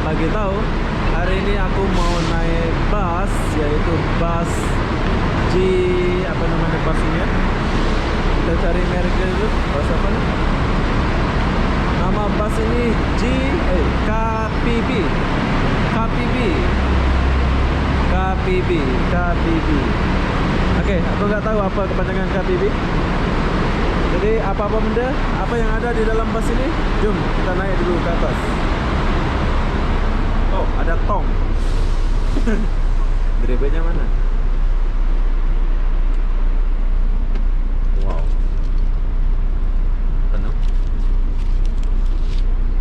bagi tahu. Hari ini aku mau naik bus, yaitu bus G, apa namanya busnya? Kita cari mereknya dulu. Bus apa nih? Nama bus ini KPB. Oke, aku nggak tahu apa kepanjangan KPB. Jadi apa-apa benda, apa yang ada di dalam bus ini, jom kita naik dulu ke atas. Oh, ada tong. Drebenya mana? Wow, penuh.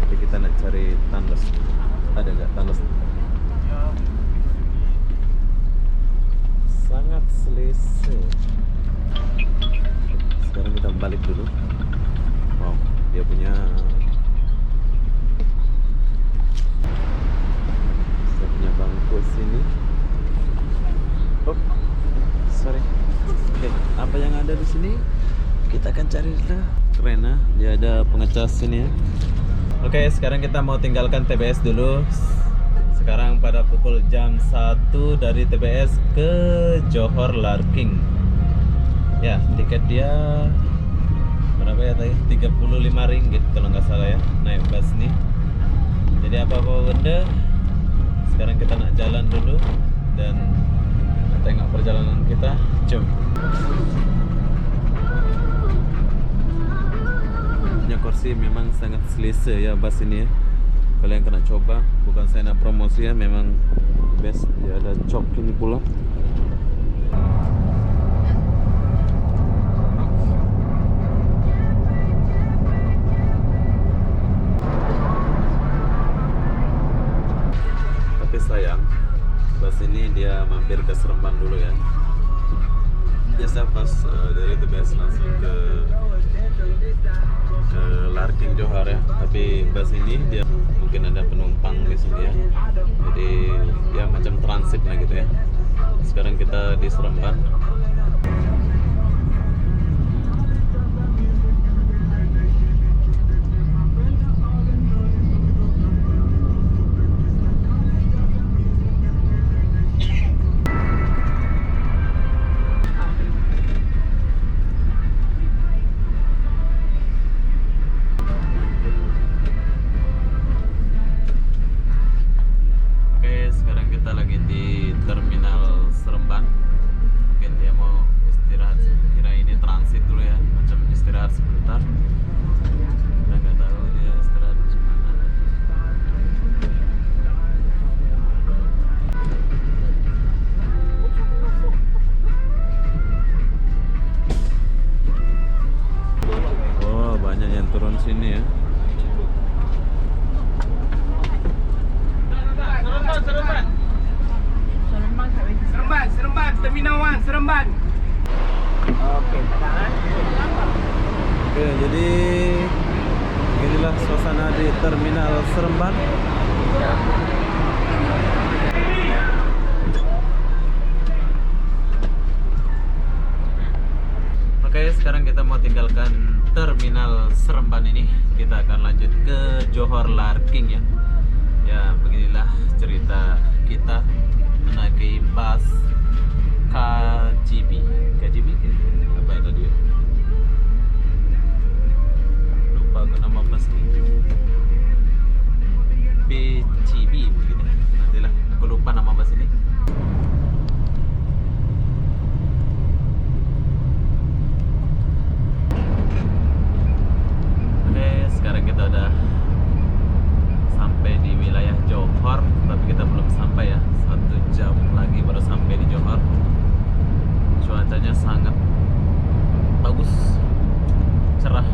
Tapi kita nak cari tandas. Ada nggak tandas? Sangat selesa. Sekarang kita balik dulu. Wow, dia punya bangku sini. Oh, sorry. Oke, apa yang ada di sini? Kita akan cari dulu. Keren ya, dia ada pengecas sini ya. Oke, sekarang kita mau tinggalkan TBS dulu. Sekarang pada pukul jam 1 dari TBS ke Johor Larking. Ya, tiket dia berapa ya tadi? 35 ringgit kalau nggak salah ya, naik bus nih. Jadi apa-apa benda, sekarang kita nak jalan dulu dan tengok perjalanan kita. Jom. Punya kursi memang sangat selesa ya bus ini ya. Kalian kena coba, bukan saya nak promosi ya, memang best. Dia ada cok ini pula. Tapi sayang, bus ini dia mampir ke Seremban dulu ya. Biasa pas dari TBS langsung ke Larking Johor ya. Tapi bus ini dia mungkin ada penumpang di sini ya. Jadi dia macam transit lah gitu ya. Sekarang kita di Seremban. Sini ya. Seremban, Terminal 1, Seremban. Oke, jadi inilah suasana di Terminal Seremban. Oke, sekarang kita mau tinggalkan Terminal Seremban ini. Kita akan lanjut ke Johor Larking ya. Ya, beginilah cerita kita menaiki bus KGB. KGB apa itu dia? Lupa aku nama bus ini. BGB begitu. Nantilah, aku lupa nama bus ini. Sekarang kita udah sampai di wilayah Johor, tapi kita belum sampai ya. 1 jam lagi baru sampai di Johor. Cuacanya sangat bagus, cerah.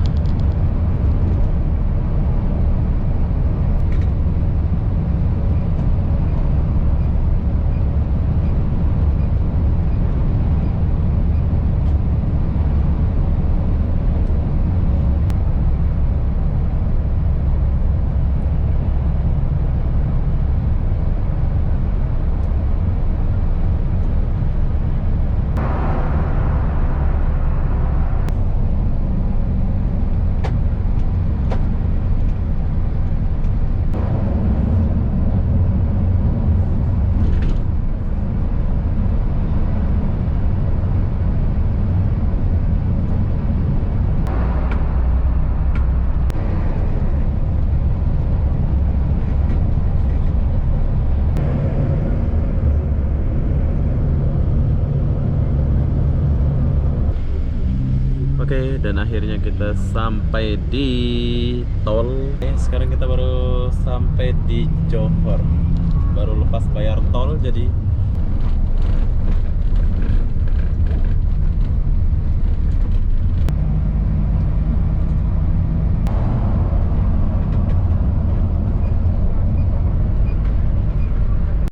Dan akhirnya kita sampai di tol. Sekarang kita baru sampai di Johor. Baru lepas bayar tol, jadi